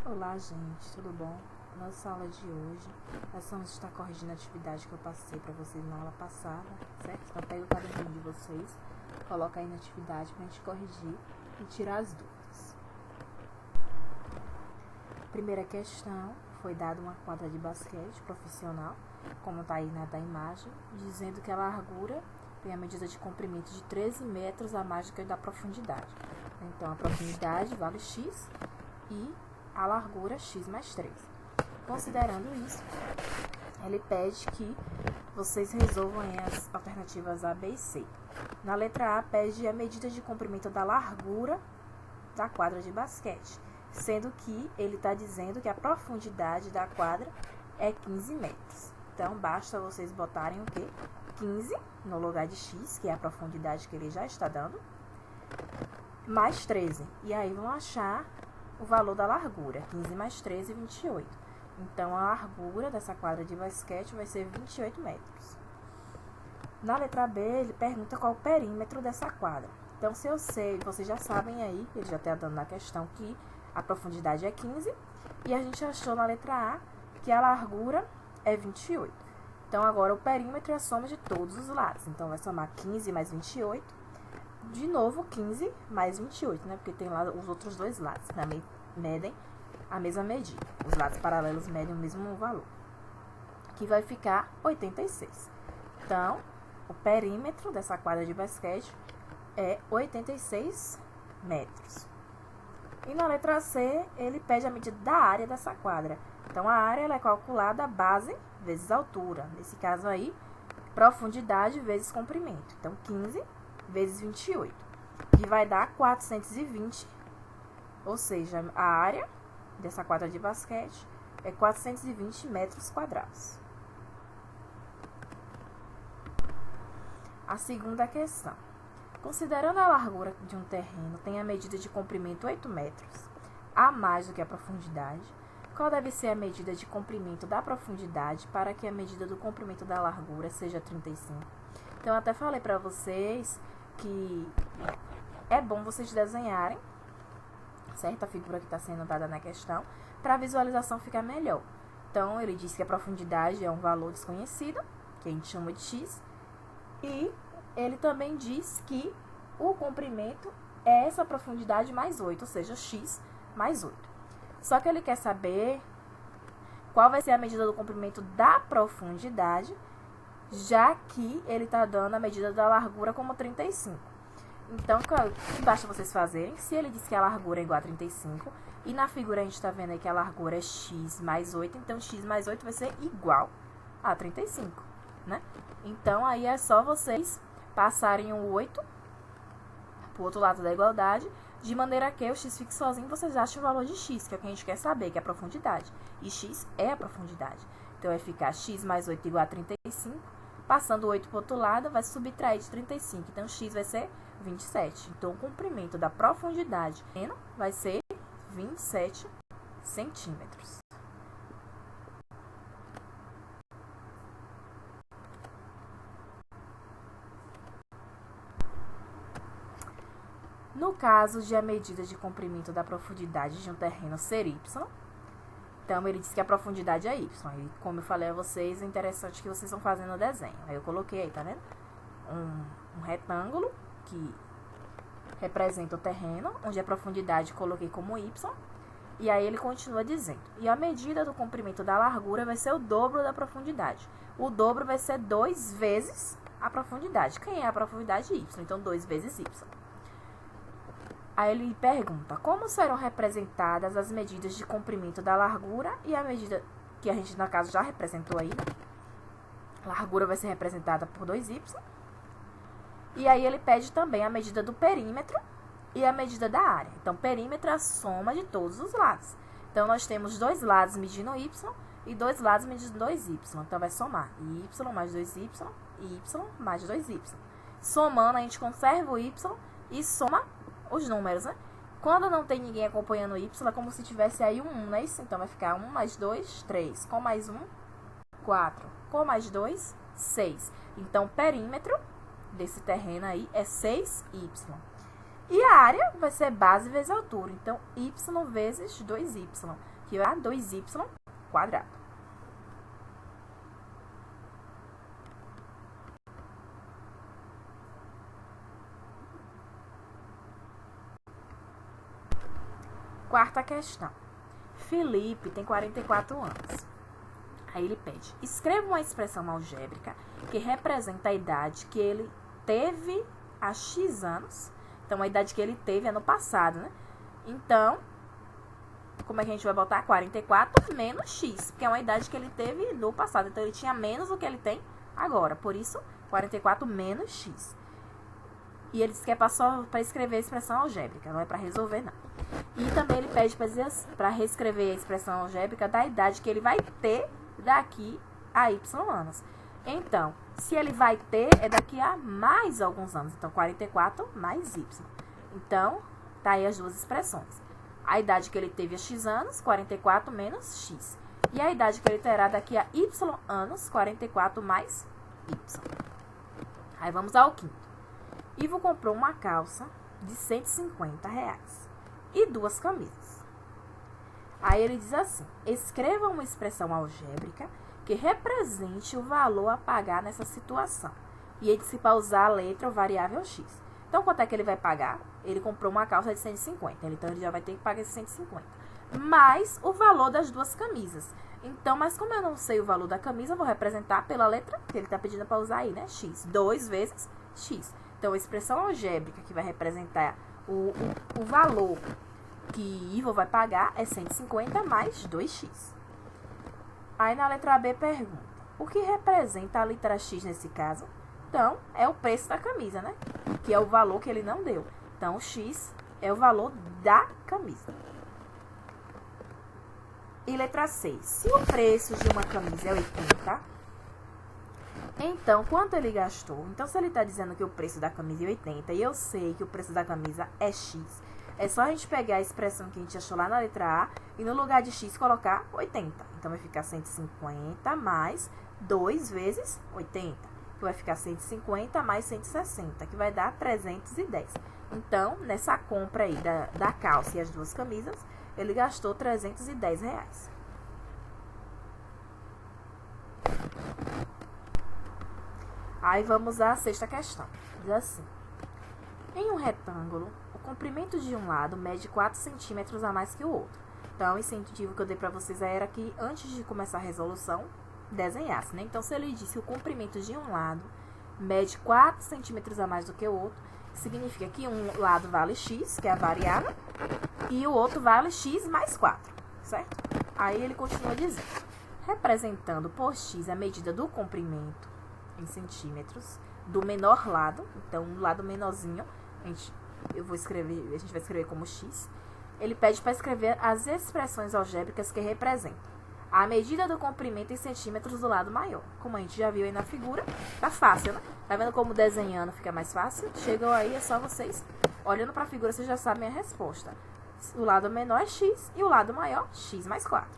Olá, gente, tudo bom? Nossa aula de hoje, nós vamos estar corrigindo a atividade que eu passei para vocês na aula passada, certo? Então, pega o caderninho de vocês, coloca aí na atividade para a gente corrigir e tirar as dúvidas. Primeira questão, foi dada uma quadra de basquete profissional, como está aí da imagem, dizendo que a largura tem a medida de comprimento de 13 metros a mais do que a da profundidade. Então, a profundidade vale x e a largura x mais 3. Considerando isso, ele pede que vocês resolvam as alternativas A, B e C. Na letra A, pede a medida de comprimento da largura da quadra de basquete, sendo que ele está dizendo que a profundidade da quadra é 15 metros. Então, basta vocês botarem o quê? 15 no lugar de x, que é a profundidade que ele já está dando, mais 13. E aí vão achar o valor da largura, 15 mais 13, 28. Então, a largura dessa quadra de basquete vai ser 28 metros. Na letra B, ele pergunta qual o perímetro dessa quadra. Então, se eu sei, vocês já sabem aí, ele já está dando na questão que a profundidade é 15, e a gente achou na letra A que a largura é 28. Então, agora o perímetro é a soma de todos os lados. Então, vai somar 15 mais 28. De novo, 15 mais 28, né? Porque tem lá os outros dois lados, também medem a mesma medida. Os lados paralelos medem o mesmo valor, que vai ficar 86. Então, o perímetro dessa quadra de basquete é 86 metros. E na letra C, ele pede a medida da área dessa quadra. Então, a área ela é calculada base vezes altura. Nesse caso aí, profundidade vezes comprimento. Então, 15 vezes 28, que vai dar 420, ou seja, a área dessa quadra de basquete é 420 metros quadrados. A segunda questão. Considerando a largura de um terreno tem a medida de comprimento 8 metros, a mais do que a profundidade, qual deve ser a medida de comprimento da profundidade para que a medida do comprimento da largura seja 35? Então, eu até falei para vocês que é bom vocês desenharem, certo? A figura que está sendo dada na questão, para a visualização ficar melhor. Então, ele diz que a profundidade é um valor desconhecido, que a gente chama de x, e ele também diz que o comprimento é essa profundidade mais 8, ou seja, x mais 8. Só que ele quer saber qual vai ser a medida do comprimento da profundidade, já que ele está dando a medida da largura como 35. Então, o que basta vocês fazerem? Se ele diz que a largura é igual a 35, e na figura a gente está vendo aí que a largura é x mais 8, então x mais 8 vai ser igual a 35, né? Então, aí é só vocês passarem o 8 para o outro lado da igualdade, de maneira que o x fique sozinho, vocês acham o valor de x, que é o que a gente quer saber, que é a profundidade. E x é a profundidade. Então, vai ficar x mais 8 igual a 35. Passando o 8 para o outro lado, vai subtrair de 35. Então, x vai ser 27. Então, o comprimento da profundidade vai ser 27 centímetros. No caso de a medida de comprimento da profundidade de um terreno ser y, então ele diz que a profundidade é y. E como eu falei a vocês, é interessante que vocês estão fazendo o desenho. Aí eu coloquei aí, tá vendo? Um retângulo que representa o terreno, onde a profundidade coloquei como y. E aí ele continua dizendo, e a medida do comprimento da largura vai ser o dobro da profundidade. O dobro vai ser 2 vezes a profundidade. Quem é a profundidade? Y. Então, 2 vezes y. Aí ele pergunta, como serão representadas as medidas de comprimento da largura e a medida que a gente, no caso, já representou aí, né? Largura vai ser representada por 2y. E aí ele pede também a medida do perímetro e a medida da área. Então, perímetro é a soma de todos os lados. Então, nós temos dois lados medindo y e dois lados medindo 2y. Então, vai somar y mais 2y e y mais 2y. Somando, a gente conserva o y e soma os números, né? Quando não tem ninguém acompanhando o y, é como se tivesse aí um 1, não é isso? Então, vai ficar 1 mais 2, 3. Com mais 1, 4. Com mais 2, 6. Então, o perímetro desse terreno aí é 6y. E a área vai ser base vezes altura. Então, y vezes 2y, que vai dar 2y quadrado. Quarta questão. Felipe tem 44 anos. Aí ele pede, escreva uma expressão algébrica que representa a idade que ele teve há X anos. Então, a idade que ele teve é no passado, né? Então, como é que a gente vai botar? 44 menos X, porque é uma idade que ele teve no passado. Então, ele tinha menos do que ele tem agora. Por isso, 44 menos X. E ele diz que é para escrever a expressão algébrica, não é para resolver, não. E também ele pede para reescrever a expressão algébrica da idade que ele vai ter daqui a Y anos. Então, se ele vai ter, é daqui a mais alguns anos. Então, 44 mais Y. Então, tá aí as duas expressões. A idade que ele teve há X anos, 44 menos X. E a idade que ele terá daqui a Y anos, 44 mais Y. Aí vamos ao quinto. Ivo comprou uma calça de R$150 e 2 camisas. Aí ele diz assim, escreva uma expressão algébrica que represente o valor a pagar nessa situação. E ele disse para usar a letra ou variável X. Então, quanto é que ele vai pagar? Ele comprou uma calça de 150, então ele já vai ter que pagar esse 150. Mais o valor das 2 camisas. Então, mas como eu não sei o valor da camisa, eu vou representar pela letra que ele está pedindo para usar aí, né? X. 2 vezes X. Então, a expressão algébrica que vai representar o valor que Ivo vai pagar é 150 mais 2x. Aí, na letra B, pergunta, o que representa a letra X nesse caso? Então, é o preço da camisa, né? Que é o valor que ele não deu. Então, X é o valor da camisa. E letra C, se o preço de uma camisa é 80... Então, quanto ele gastou? Então, se ele está dizendo que o preço da camisa é 80 e eu sei que o preço da camisa é X, é só a gente pegar a expressão que a gente achou lá na letra A e no lugar de X colocar 80. Então, vai ficar 150 mais 2 vezes 80, que vai ficar 150 mais 160, que vai dar 310. Então, nessa compra aí da calça e as 2 camisas, ele gastou R$310. Aí vamos à sexta questão. Diz assim, em um retângulo, o comprimento de um lado mede 4 centímetros a mais que o outro. Então, o incentivo que eu dei para vocês era que, antes de começar a resolução, desenhasse, né? Então, se ele disse que o comprimento de um lado mede 4 centímetros a mais do que o outro, significa que um lado vale x, que é a variável, e o outro vale x mais 4, certo? Aí ele continua dizendo, representando por x a medida do comprimento em centímetros do menor lado, então o lado menorzinho, a gente vai escrever como x. Ele pede para escrever as expressões algébricas que representam a medida do comprimento em centímetros do lado maior. Como a gente já viu aí na figura, tá fácil, né? Tá vendo como desenhando fica mais fácil? Chegou aí, é só vocês, olhando para a figura, vocês já sabem a resposta. O lado menor é x e o lado maior, x mais 4.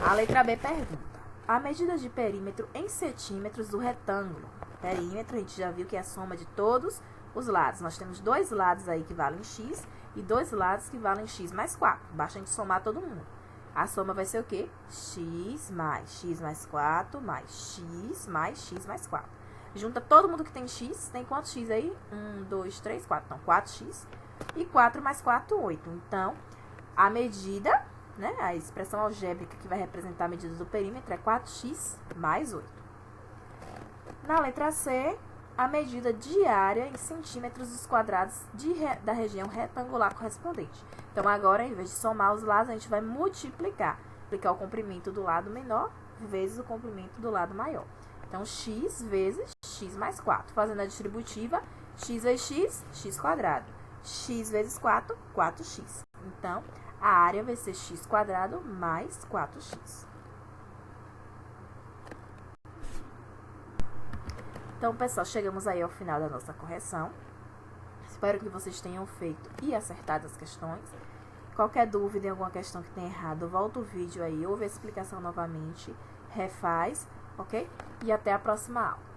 A letra B pergunta, a medida de perímetro em centímetros do retângulo. Perímetro, a gente já viu que é a soma de todos os lados. Nós temos 2 lados aí que valem x e 2 lados que valem x mais 4. Basta a gente somar todo mundo. A soma vai ser o quê? X mais 4 mais x mais 4. Junta todo mundo que tem x. Tem quantos x aí? 1, 2, 3, 4. Então, 4x. E 4 mais 4, 8. Então, a medida, né, a expressão algébrica que vai representar a medida do perímetro é 4x mais 8. Na letra C, a medida diária em centímetros dos quadrados da região retangular correspondente. Então, agora, em vez de somar os lados, a gente vai multiplicar. Multiplicar o comprimento do lado menor vezes o comprimento do lado maior. Então, x vezes x mais 4. Fazendo a distributiva, x vezes x, x quadrado. X vezes 4, 4x. Então, a área vai ser x quadrado mais 4x. Então, pessoal, chegamos aí ao final da nossa correção. Espero que vocês tenham feito e acertado as questões. Qualquer dúvida em alguma questão que tenha errado, volta o vídeo aí, ouve a explicação novamente, refaz, ok? E até a próxima aula.